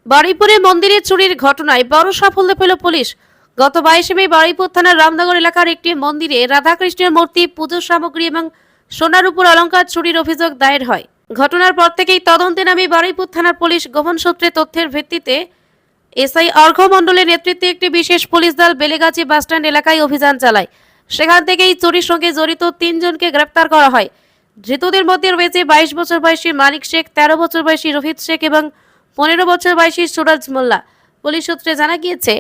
বারুইপুরে মন্দিরে চুরির ঘটনায় বড় সাফল্য পেল পুলিশ। গত 22 মে বারুইপুর থানার রামনগর এলাকার একটি মন্দিরে রাধাকৃষ্ণের মূর্তি, পুজোর সামগ্রী এবং সোনার উপর অলংকার চুরির অভিযোগ দায়ের হয়। ঘটনার পর থেকেই তদন্তে নামে বারুইপুর থানার পুলিশ। গোপন সূত্রে তথ্যের ভিত্তিতে এসআই অর্ঘ্য মণ্ডলের নেতৃত্বে একটি বিশেষ পুলিশ দল বেলেগাছি বাসস্ট্যান্ড এলাকায় অভিযান চালায়। সেখান থেকেই চুরির সঙ্গে জড়িত 3 জনকে গ্রেপ্তার করা হয়। ধৃতদের মধ্যে রয়েছে 22 বছর বয়সী মানিক শেখ, 13 বছর বয়সী রোহিত শেখ এবং 15 বছর বয়সী সুরজ মোল্লা। পুলিশ সূত্রে জানা গিয়েছে,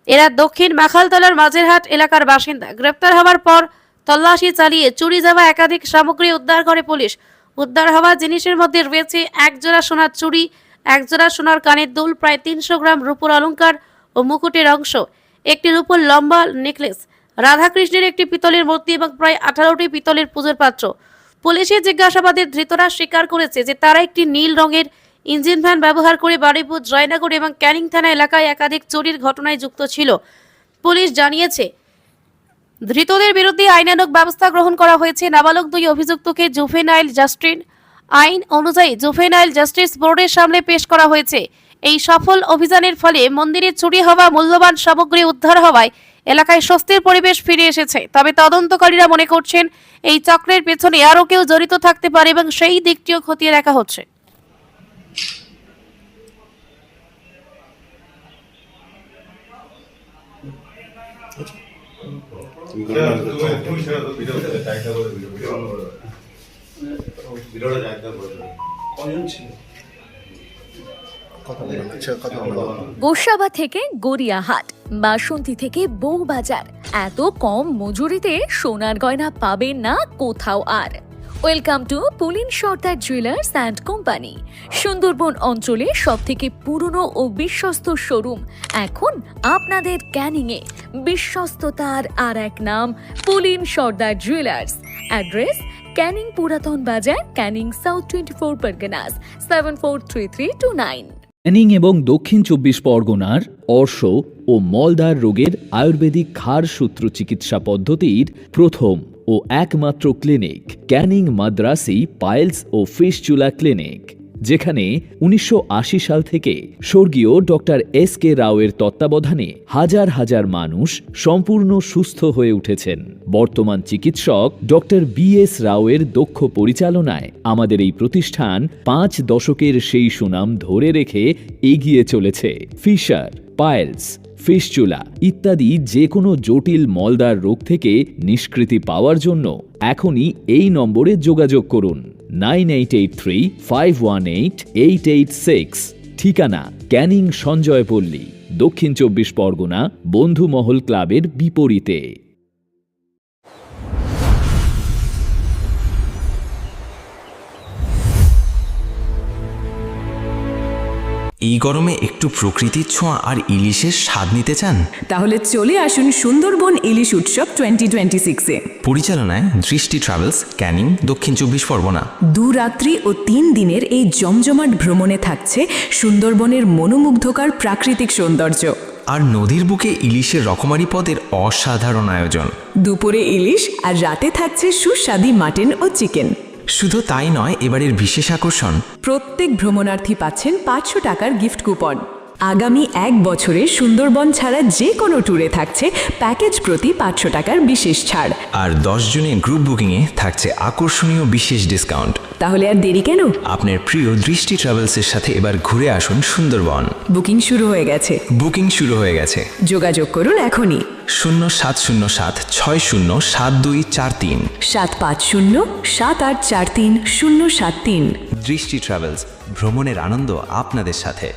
এরা দক্ষিণ মাখালতলার মাঝেরহাট এলাকার বাসিন্দা। গ্রেপ্তার হওয়ার পর তল্লাশি চালিয়ে চুরি যাওয়া একাধিক সামগ্রী উদ্ধার করে পুলিশ। উদ্ধার হওয়া জিনিসের মধ্যে রয়েছে এক জোড়া সোনার চুড়ি, এক জোড়া সোনার কানের দুল, প্রায় 300 গ্রাম রূপোর অলংকার ও মুকুটের অংশ, একটি রূপোর লম্বা নেকলেস, রাধাকৃষ্ণের একটি পিতলের মূর্তি এবং প্রায় 18টি পিতলের পুজোর পাত্র। পুলিশের জিজ্ঞাসাবাদে ধৃতরা স্বীকার করেছে যে তারা একটি নীল রঙের ইঞ্জিন ভ্যান ব্যবহার করে বারুইপুর, জয়নগর এবং ক্যানিং থানা এলাকায় একাধিক চুরির ঘটনায় যুক্ত ছিল। পুলিশ জানিয়েছে, ধৃতদের বিরুদ্ধে আইনানুগ ব্যবস্থা গ্রহণ করা হয়েছে। নাবালক 2 অভিযুক্তকে জুভেনাইল জাস্টিস আইন অনুযায়ী জুভেনাইল জাস্টিস বোর্ডের সামনে পেশ করা হয়েছে। এই সফল অভিযানের ফলে মন্দিরে চুরি হওয়া মূল্যবান সামগ্রী উদ্ধার হওয়ায় এলাকায় স্বস্তির পরিবেশ ফিরে এসেছে। তবে তদন্তকারীরা মনে করছেন, এই চক্রের পেছনে আরও কেউ জড়িত থাকতে পারে এবং সেই দিকটিও খতিয়ে দেখা হচ্ছে। গোসাবা থেকে গড়িয়াহাট, বাসন্তী থেকে বউবাজার, এত কম মজুরিতে সোনার গয়না পাবেন না কোথাও আর। Welcome to Pulin Sardar jewellers and company. Sundarban অঞ্চলে সবথেকে পুরনো ও বিশ্বস্ত শোরুম এখন আপনাদের ক্যানিংয়ে। বিশ্বস্ততার আর এক নাম পুলিন সর্দার জুয়েলার্স। অ্যাড্রেস ক্যানিং পুরাতন বাজার, ক্যানিং সাউথ 24 পরগনাস 743329। ক্যানিং এবং দক্ষিণ 24 পরগনার অর্শ ও মলদার রোগের আয়ুর্বেদিক ঘাড় সূত্র চিকিৎসা পদ্ধতির প্রথম ও একমাত্র ক্লিনিক ক্যানিং মাদ্রাসি পাইলস ও ফিস্চুলা ক্লিনিক, যেখানে 1980 সাল থেকে স্বর্গীয় ডক্টর SK রাওয়ের তত্ত্বাবধানে হাজার হাজার মানুষ সম্পূর্ণ সুস্থ হয়ে উঠেছেন। বর্তমান চিকিৎসক ডক্টর BS রাওয়ের দক্ষ পরিচালনায় আমাদের এই প্রতিষ্ঠান 5 দশকের সেই সুনাম ধরে রেখে এগিয়ে চলেছে। ফিশার, পাইলস, ফিস্চুলা ইত্যাদি যে কোনো জটিল মলদার রোগ থেকে নিষ্কৃতি পাওয়ার জন্য এখনই এই নম্বরে যোগাযোগ করুন 9883518886। ঠিকানা ক্যানিং সঞ্জয়পল্লী, দক্ষিণ 24 পরগনা, বন্ধুমহল ক্লাবের বিপরীতে। এই গরমে একটু প্রকৃতির ছোঁয়া আর ইলিশের স্বাদ নিতে চান? তাহলে চলে আসুন সুন্দরবন ইলিশ উৎসব 2026-এ। পরিচালনায় দৃষ্টি ট্রাভেলস, ক্যানিং, দক্ষিণ 24 পরগনা। 2 রাত্রি ও 3 দিনের এই জমজমাট ভ্রমণে থাকছে সুন্দরবনের মনোমুগ্ধকর প্রাকৃতিক সৌন্দর্য আর নদীর বুকে ইলিশের রকমারি পদের অসাধারণ আয়োজন। দুপুরে ইলিশ আর রাতে থাকছে সুস্বাদু মাটন ও চিকেন। শুধু তাই নয়, এবারের বিশেষ আকর্ষণ, প্রত্যেক ভ্রমণার্থী পাচ্ছেন 500 টাকার গিফট কুপন। আগামী 1 বছরে সুন্দরবন ছাড়া যে কোনো ট্যুরে থাকছে প্যাকেজ প্রতি 500 টাকার বিশেষ ছাড়। আর 10 জনের গ্রুপ বুকিংয়ে থাকছে আকর্ষণীয় বিশেষ ডিসকাউন্ট। তাহলে আর দেরি কেন? আপনার প্রিয় দৃষ্টি ট্রাভেলসের সাথে এবার ঘুরে আসুন সুন্দরবন। বুকিং শুরু হয়ে গেছে। যোগাযোগ করুন এখনই 0707607243 7507843073। দৃষ্টি ট্রাভেলস, ভ্রমণের আনন্দ আপনাদের সাথে।